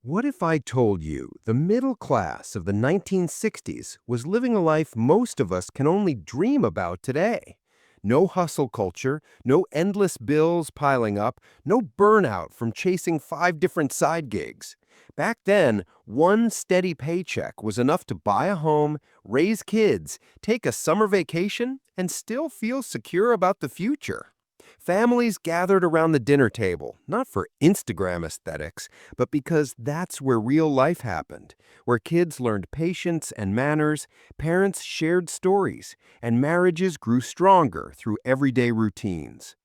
What if I told you the middle class of the 1960s was living a life most of us can only dream about today? No hustle culture, no endless bills piling up, no burnout from chasing five different side gigs. Back then, one steady paycheck was enough to buy a home, raise kids, take a summer vacation, and still feel secure about the future. Families gathered around the dinner table, not for Instagram aesthetics, but because that's where real life happened, where kids learned patience and manners, parents shared stories, and marriages grew stronger through everyday routines.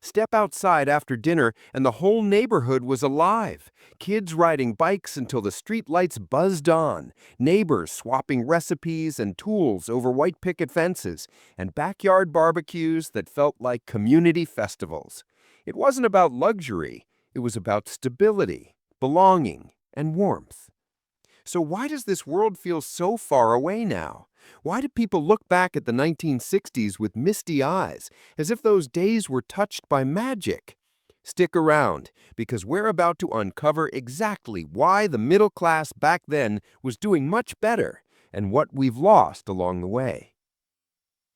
Step outside after dinner, and the whole neighborhood was alive. Kids riding bikes until the streetlights buzzed on, neighbors swapping recipes and tools over white picket fences, and backyard barbecues that felt like community festivals. It wasn't about luxury, it was about stability, belonging, and warmth. So why does this world feel so far away now? Why do people look back at the 1960s with misty eyes, as if those days were touched by magic? Stick around, because we're about to uncover exactly why the middle class back then was doing much better, and what we've lost along the way.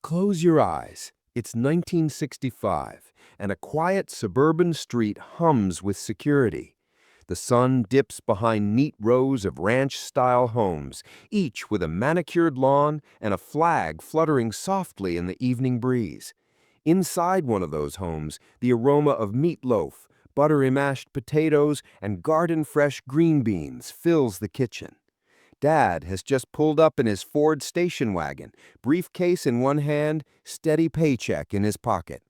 Close your eyes. It's 1965, and a quiet suburban street hums with security. The sun dips behind neat rows of ranch-style homes, each with a manicured lawn and a flag fluttering softly in the evening breeze. Inside one of those homes, the aroma of meatloaf, buttery mashed potatoes, and garden-fresh green beans fills the kitchen. Dad has just pulled up in his Ford station wagon, briefcase in one hand, steady paycheck in his pocket.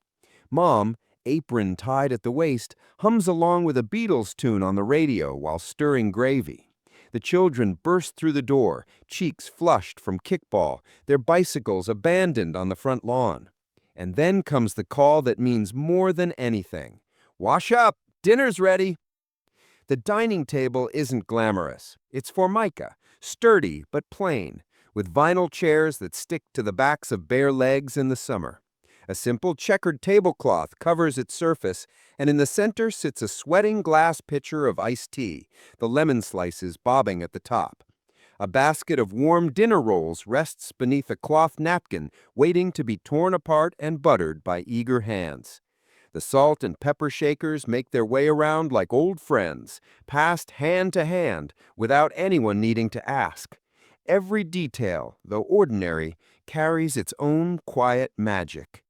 Mom, apron tied at the waist, hums along with a Beatles tune on the radio while stirring gravy. The children burst through the door, cheeks flushed from kickball, their bicycles abandoned on the front lawn. And then comes the call that means more than anything. Wash up! Dinner's ready! The dining table isn't glamorous. It's formica, sturdy but plain, with vinyl chairs that stick to the backs of bare legs in the summer. A simple checkered tablecloth covers its surface, and in the center sits a sweating glass pitcher of iced tea, the lemon slices bobbing at the top. A basket of warm dinner rolls rests beneath a cloth napkin, waiting to be torn apart and buttered by eager hands. The salt and pepper shakers make their way around like old friends, passed hand to hand without anyone needing to ask. Every detail, though ordinary, carries its own quiet magic.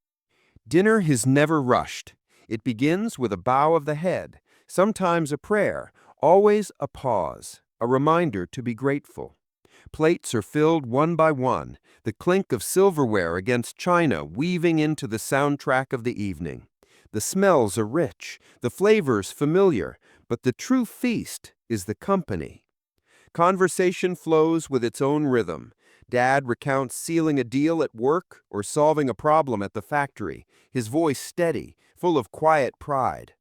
Dinner is never rushed. It begins with a bow of the head, sometimes a prayer, always a pause, a reminder to be grateful. Plates are filled one by one, the clink of silverware against china weaving into the soundtrack of the evening. The smells are rich, the flavors familiar, but the true feast is the company. Conversation flows with its own rhythm. Dad recounts sealing a deal at work or solving a problem at the factory, his voice steady, full of quiet pride.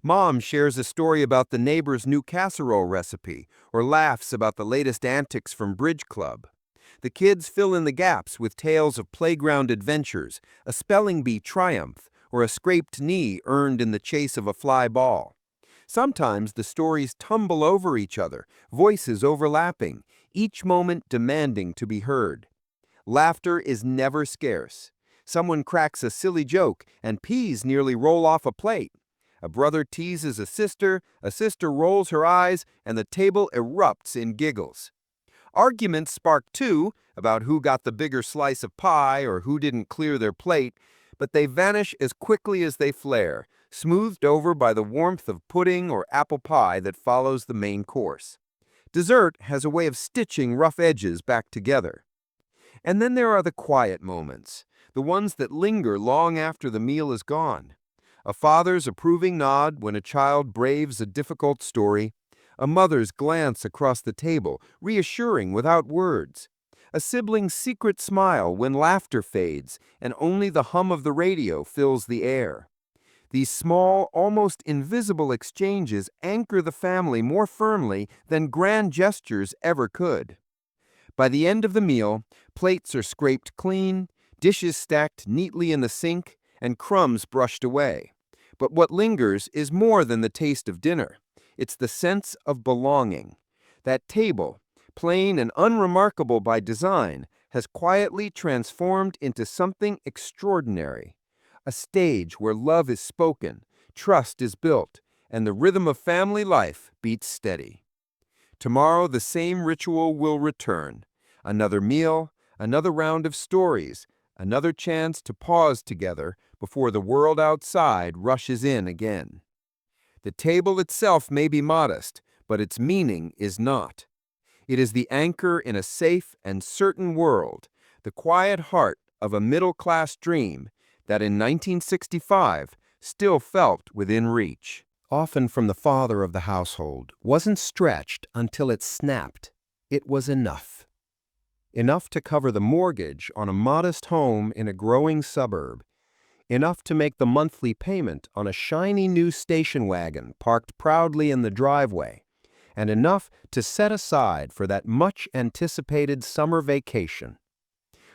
Mom shares a story about the neighbor's new casserole recipe or laughs about the latest antics from Bridge Club. The kids fill in the gaps with tales of playground adventures, a spelling bee triumph, or a scraped knee earned in the chase of a fly ball. Sometimes the stories tumble over each other, voices overlapping, each moment demanding to be heard. Laughter is never scarce. Someone cracks a silly joke, and peas nearly roll off a plate. A brother teases a sister rolls her eyes, and the table erupts in giggles. Arguments spark too, about who got the bigger slice of pie or who didn't clear their plate, but they vanish as quickly as they flare, smoothed over by the warmth of pudding or apple pie that follows the main course. Dessert has a way of stitching rough edges back together. And then there are the quiet moments, the ones that linger long after the meal is gone. A father's approving nod when a child braves a difficult story, a mother's glance across the table, reassuring without words, a sibling's secret smile when laughter fades and only the hum of the radio fills the air. These small, almost invisible exchanges anchor the family more firmly than grand gestures ever could. By the end of the meal, plates are scraped clean, dishes stacked neatly in the sink, and crumbs brushed away. But what lingers is more than the taste of dinner. It's the sense of belonging. That table, plain and unremarkable by design, has quietly transformed into something extraordinary. A stage where love is spoken, trust is built, and the rhythm of family life beats steady. Tomorrow the same ritual will return. Another meal, another round of stories, another chance to pause together before the world outside rushes in again. The table itself may be modest, but its meaning is not. It is the anchor in a safe and certain world, the quiet heart of a middle-class dream that in 1965 still felt within reach. Often from the father of the household, wasn't stretched until it snapped. It was enough. Enough to cover the mortgage on a modest home in a growing suburb. Enough to make the monthly payment on a shiny new station wagon parked proudly in the driveway. And enough to set aside for that much-anticipated summer vacation.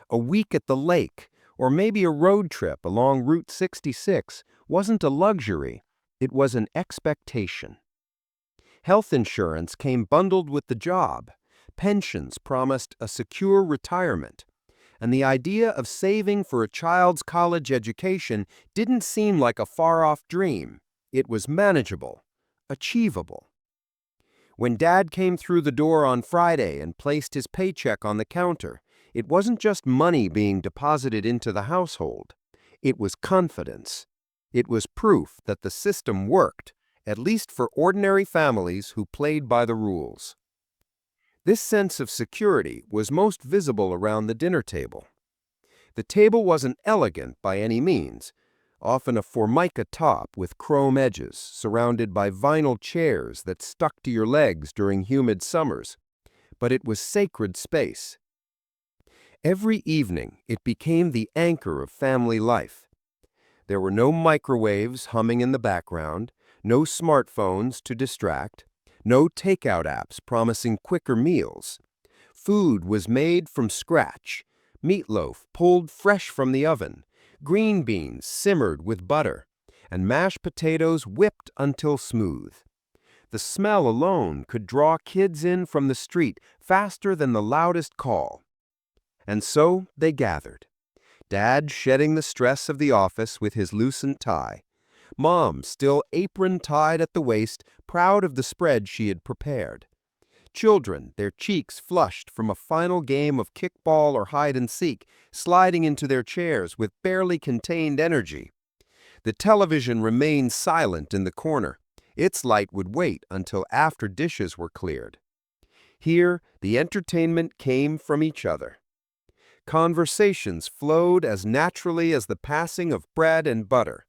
A week at the lake, or maybe a road trip along Route 66, wasn't a luxury. It was an expectation. Health insurance came bundled with the job. Pensions promised a secure retirement. And the idea of saving for a child's college education didn't seem like a far-off dream. It was manageable, achievable. When Dad came through the door on Friday and placed his paycheck on the counter, it wasn't just money being deposited into the household. It was confidence. It was proof that the system worked, at least for ordinary families who played by the rules. This sense of security was most visible around the dinner table. The table wasn't elegant by any means, often a formica top with chrome edges, surrounded by vinyl chairs that stuck to your legs during humid summers. But it was sacred space. Every evening, it became the anchor of family life. There were no microwaves humming in the background, no smartphones to distract, no takeout apps promising quicker meals. Food was made from scratch, meatloaf pulled fresh from the oven, green beans simmered with butter, and mashed potatoes whipped until smooth. The smell alone could draw kids in from the street faster than the loudest call. And so they gathered. Dad shedding the stress of the office with his loosened tie. Mom still apron-tied at the waist, proud of the spread she had prepared. Children, their cheeks flushed from a final game of kickball or hide-and-seek, sliding into their chairs with barely contained energy. The television remained silent in the corner. Its light would wait until after dishes were cleared. Here, the entertainment came from each other. Conversations flowed as naturally as the passing of bread and butter.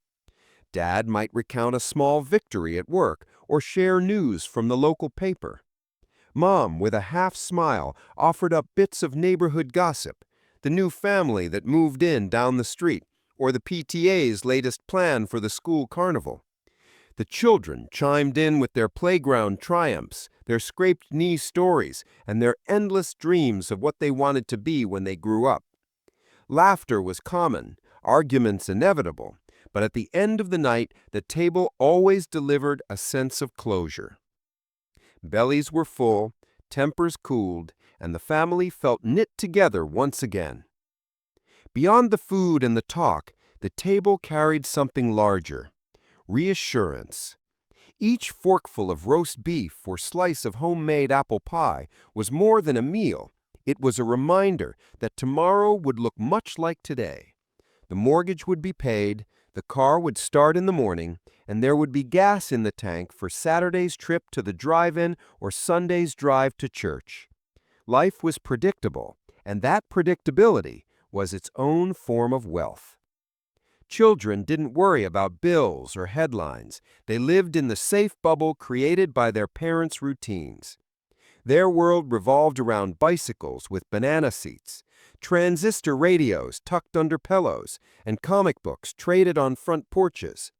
Dad might recount a small victory at work or share news from the local paper. Mom, with a half smile, offered up bits of neighborhood gossip, the new family that moved in down the street, or the PTA's latest plan for the school carnival. The children chimed in with their playground triumphs, their scraped-knee stories, and their endless dreams of what they wanted to be when they grew up. Laughter was common, arguments inevitable, but at the end of the night, the table always delivered a sense of closure. Bellies were full, tempers cooled, and the family felt knit together once again. Beyond the food and the talk, the table carried something larger. Reassurance. Each forkful of roast beef or slice of homemade apple pie was more than a meal. It was a reminder that tomorrow would look much like today. The mortgage would be paid, the car would start in the morning, and there would be gas in the tank for Saturday's trip to the drive-in or Sunday's drive to church. Life was predictable, and that predictability was its own form of wealth. Children didn't worry about bills or headlines. They lived in the safe bubble created by their parents' routines. Their world revolved around bicycles with banana seats, transistor radios tucked under pillows, and comic books traded on front porches.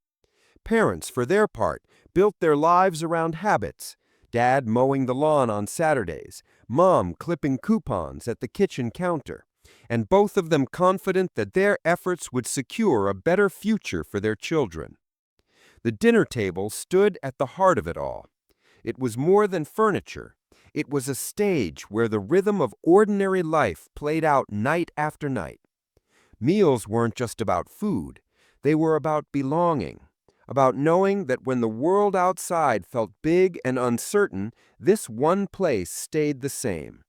Parents, for their part, built their lives around habits. Dad mowing the lawn on Saturdays, Mom clipping coupons at the kitchen counter, and both of them confident that their efforts would secure a better future for their children. The dinner table stood at the heart of it all. It was more than furniture. It was a stage where the rhythm of ordinary life played out night after night. Meals weren't just about food. They were about belonging, about knowing that when the world outside felt big and uncertain, this one place stayed the same.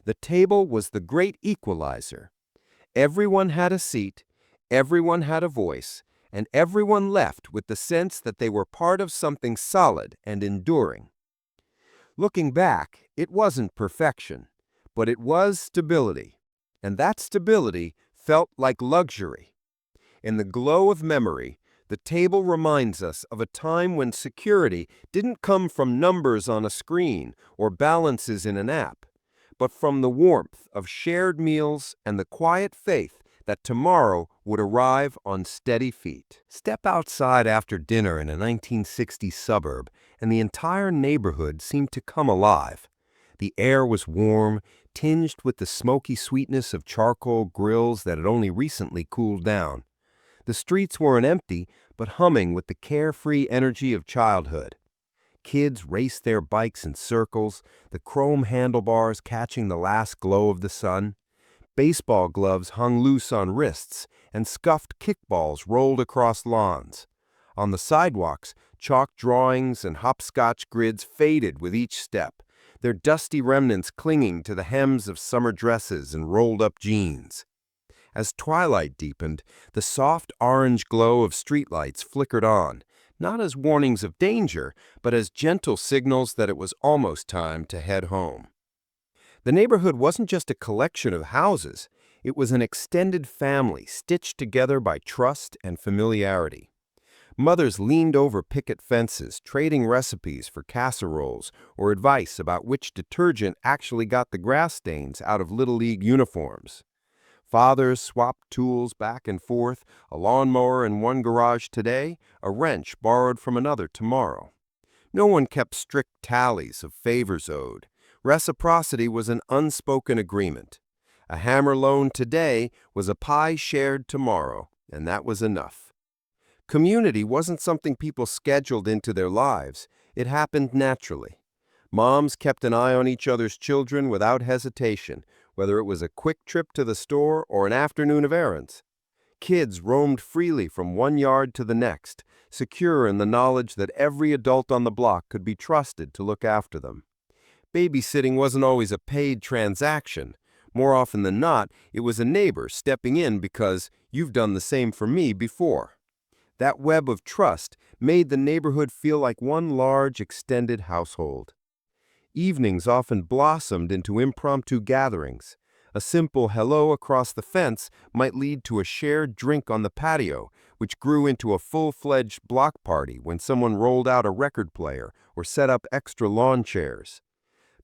The table was the great equalizer. Everyone had a seat, everyone had a voice, and everyone left with the sense that they were part of something solid and enduring. Looking back, it wasn't perfection, but it was stability, and that stability felt like luxury. In the glow of memory, the table reminds us of a time when security didn't come from numbers on a screen or balances in an app, but from the warmth of shared meals and the quiet faith that tomorrow would arrive on steady feet. Step outside after dinner in a 1960s suburb, and the entire neighborhood seemed to come alive. The air was warm, tinged with the smoky sweetness of charcoal grills that had only recently cooled down. The streets weren't empty, but humming with the carefree energy of childhood. Kids raced their bikes in circles, the chrome handlebars catching the last glow of the sun. Baseball gloves hung loose on wrists, and scuffed kickballs rolled across lawns. On the sidewalks, chalk drawings and hopscotch grids faded with each step, their dusty remnants clinging to the hems of summer dresses and rolled-up jeans. As twilight deepened, the soft orange glow of streetlights flickered on, not as warnings of danger, but as gentle signals that it was almost time to head home. The neighborhood wasn't just a collection of houses. It was an extended family stitched together by trust and familiarity. Mothers leaned over picket fences, trading recipes for casseroles or advice about which detergent actually got the grass stains out of Little League uniforms. Fathers swapped tools back and forth, a lawnmower in one garage today, a wrench borrowed from another tomorrow. No one kept strict tallies of favors owed. Reciprocity was an unspoken agreement. A hammer loaned today was a pie shared tomorrow, and that was enough. Community wasn't something people scheduled into their lives. It happened naturally. Moms kept an eye on each other's children without hesitation, whether it was a quick trip to the store or an afternoon of errands. Kids roamed freely from one yard to the next, secure in the knowledge that every adult on the block could be trusted to look after them. Babysitting wasn't always a paid transaction. More often than not, it was a neighbor stepping in because you've done the same for me before. That web of trust made the neighborhood feel like one large, extended household. Evenings often blossomed into impromptu gatherings. A simple hello across the fence might lead to a shared drink on the patio, which grew into a full-fledged block party when someone rolled out a record player or set up extra lawn chairs.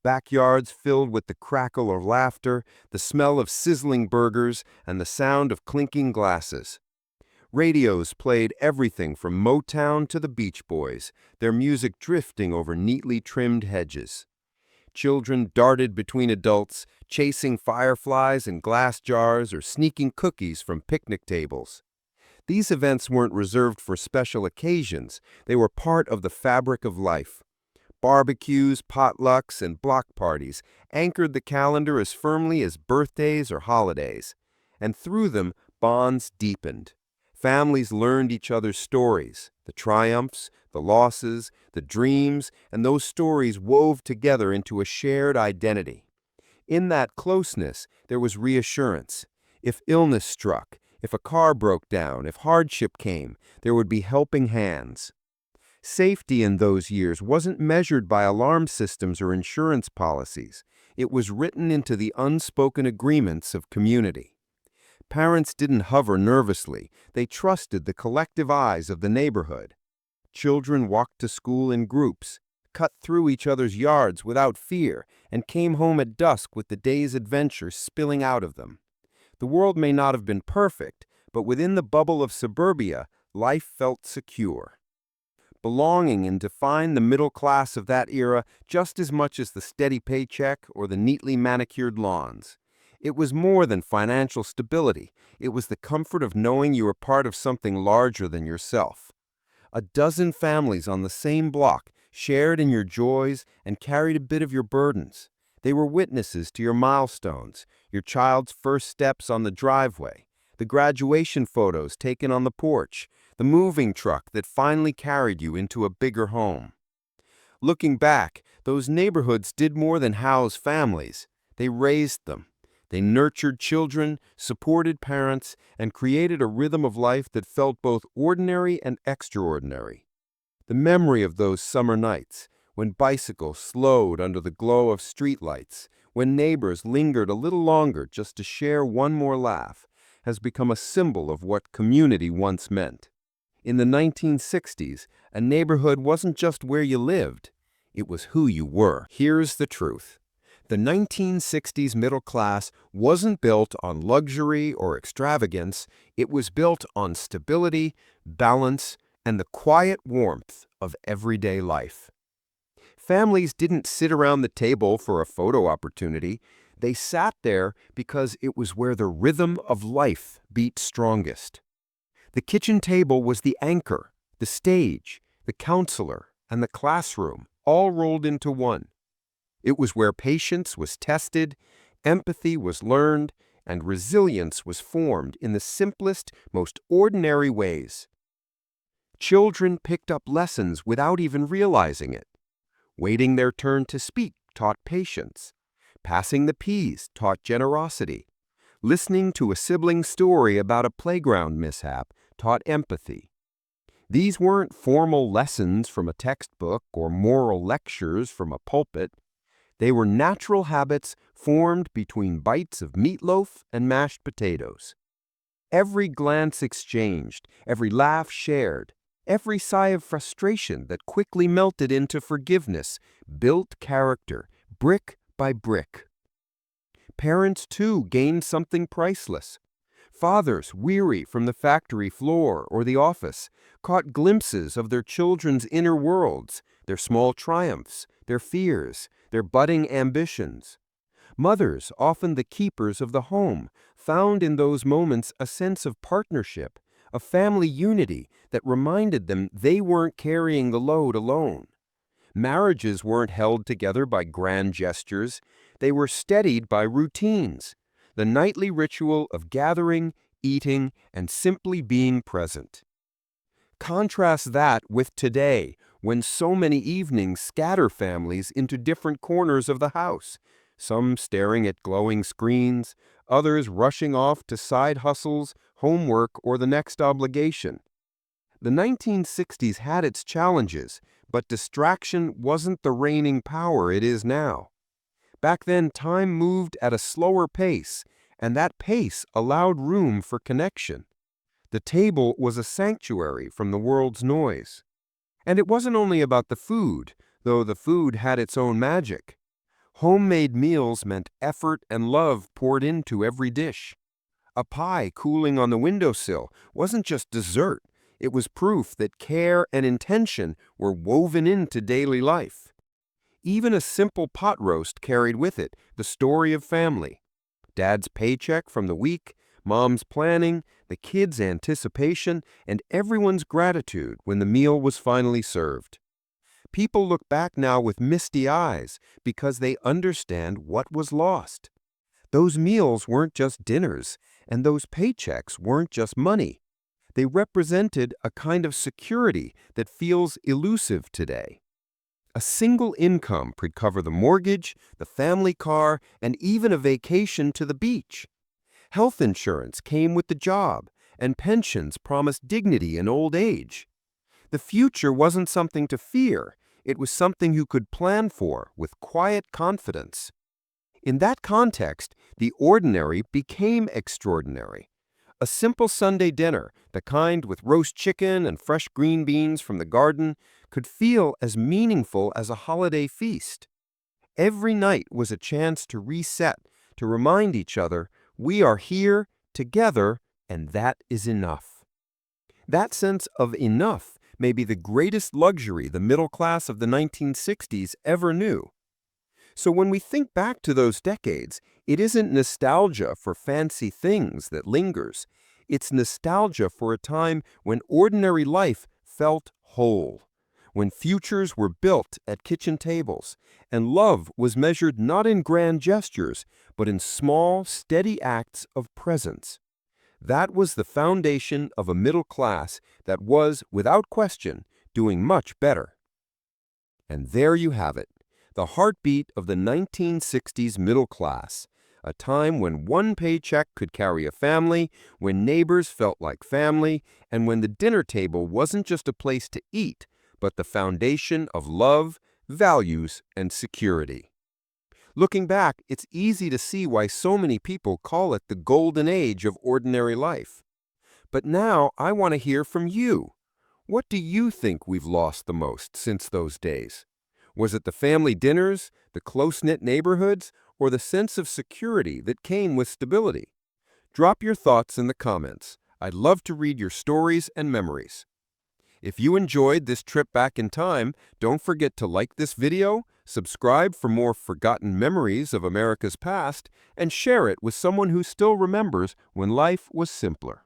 Backyards filled with the crackle of laughter, the smell of sizzling burgers, and the sound of clinking glasses. Radios played everything from Motown to the Beach Boys, their music drifting over neatly trimmed hedges. Children darted between adults, chasing fireflies in glass jars or sneaking cookies from picnic tables. These events weren't reserved for special occasions. They were part of the fabric of life. Barbecues, potlucks, and block parties anchored the calendar as firmly as birthdays or holidays. And through them, bonds deepened. Families learned each other's stories, the triumphs, the losses, the dreams, and those stories wove together into a shared identity. In that closeness, there was reassurance. If illness struck, if a car broke down, if hardship came, there would be helping hands. Safety in those years wasn't measured by alarm systems or insurance policies. It was written into the unspoken agreements of community. Parents didn't hover nervously. They trusted the collective eyes of the neighborhood. Children walked to school in groups, cut through each other's yards without fear, and came home at dusk with the day's adventure spilling out of them. The world may not have been perfect, but within the bubble of suburbia, life felt secure. Belonging defined the middle class of that era just as much as the steady paycheck or the neatly manicured lawns. It was more than financial stability. It was the comfort of knowing you were part of something larger than yourself. A dozen families on the same block shared in your joys, and carried a bit of your burdens. They were witnesses to your milestones, your child's first steps on the driveway, the graduation photos taken on the porch, the moving truck that finally carried you into a bigger home. Looking back, those neighborhoods did more than house families. They raised them. They nurtured children, supported parents, and created a rhythm of life that felt both ordinary and extraordinary. The memory of those summer nights, when bicycles slowed under the glow of streetlights, when neighbors lingered a little longer just to share one more laugh, has become a symbol of what community once meant. In the 1960s, a neighborhood wasn't just where you lived, it was who you were. Here's the truth. The 1960s middle class wasn't built on luxury or extravagance, it was built on stability, balance, and the quiet warmth of everyday life. Families didn't sit around the table for a photo opportunity. They sat there because it was where the rhythm of life beat strongest. The kitchen table was the anchor, the stage, the counselor, and the classroom, all rolled into one. It was where patience was tested, empathy was learned, and resilience was formed in the simplest, most ordinary ways. Children picked up lessons without even realizing it. Waiting their turn to speak taught patience. Passing the peas taught generosity. Listening to a sibling's story about a playground mishap taught empathy. These weren't formal lessons from a textbook or moral lectures from a pulpit. They were natural habits formed between bites of meatloaf and mashed potatoes. Every glance exchanged, every laugh shared, every sigh of frustration that quickly melted into forgiveness built character, brick by brick. Parents, too, gained something priceless. Fathers, weary from the factory floor or the office, caught glimpses of their children's inner worlds, their small triumphs, their fears, their budding ambitions. Mothers, often the keepers of the home, found in those moments a sense of partnership, a family unity that reminded them they weren't carrying the load alone. Marriages weren't held together by grand gestures, they were steadied by routines, the nightly ritual of gathering, eating, and simply being present. Contrast that with today, when so many evenings scatter families into different corners of the house, some staring at glowing screens, others rushing off to side hustles, homework, or the next obligation. The 1960s had its challenges, but distraction wasn't the reigning power it is now. Back then, time moved at a slower pace, and that pace allowed room for connection. The table was a sanctuary from the world's noise. And it wasn't only about the food, though the food had its own magic. Homemade meals meant effort and love poured into every dish. A pie cooling on the windowsill wasn't just dessert, it was proof that care and intention were woven into daily life. Even a simple pot roast carried with it the story of family. Dad's paycheck from the week, Mom's planning, the kids' anticipation, and everyone's gratitude when the meal was finally served. People look back now with misty eyes because they understand what was lost. Those meals weren't just dinners, and those paychecks weren't just money. They represented a kind of security that feels elusive today. A single income could cover the mortgage, the family car, and even a vacation to the beach. Health insurance came with the job, and pensions promised dignity in old age. The future wasn't something to fear, it was something you could plan for with quiet confidence. In that context, the ordinary became extraordinary. A simple Sunday dinner, the kind with roast chicken and fresh green beans from the garden, could feel as meaningful as a holiday feast. Every night was a chance to reset, to remind each other, we are here, together, and that is enough. That sense of enough may be the greatest luxury the middle class of the 1960s ever knew. So when we think back to those decades, it isn't nostalgia for fancy things that lingers. It's nostalgia for a time when ordinary life felt whole, when futures were built at kitchen tables, and love was measured not in grand gestures, but in small, steady acts of presence. That was the foundation of a middle class that was, without question, doing much better. And there you have it, the heartbeat of the 1960s middle class, a time when one paycheck could carry a family, when neighbors felt like family, and when the dinner table wasn't just a place to eat, but the foundation of love, values, and security. Looking back, it's easy to see why so many people call it the golden age of ordinary life. But now I want to hear from you. What do you think we've lost the most since those days? Was it the family dinners, the close-knit neighborhoods, or the sense of security that came with stability? Drop your thoughts in the comments. I'd love to read your stories and memories. If you enjoyed this trip back in time, don't forget to like this video, subscribe for more forgotten memories of America's past, and share it with someone who still remembers when life was simpler.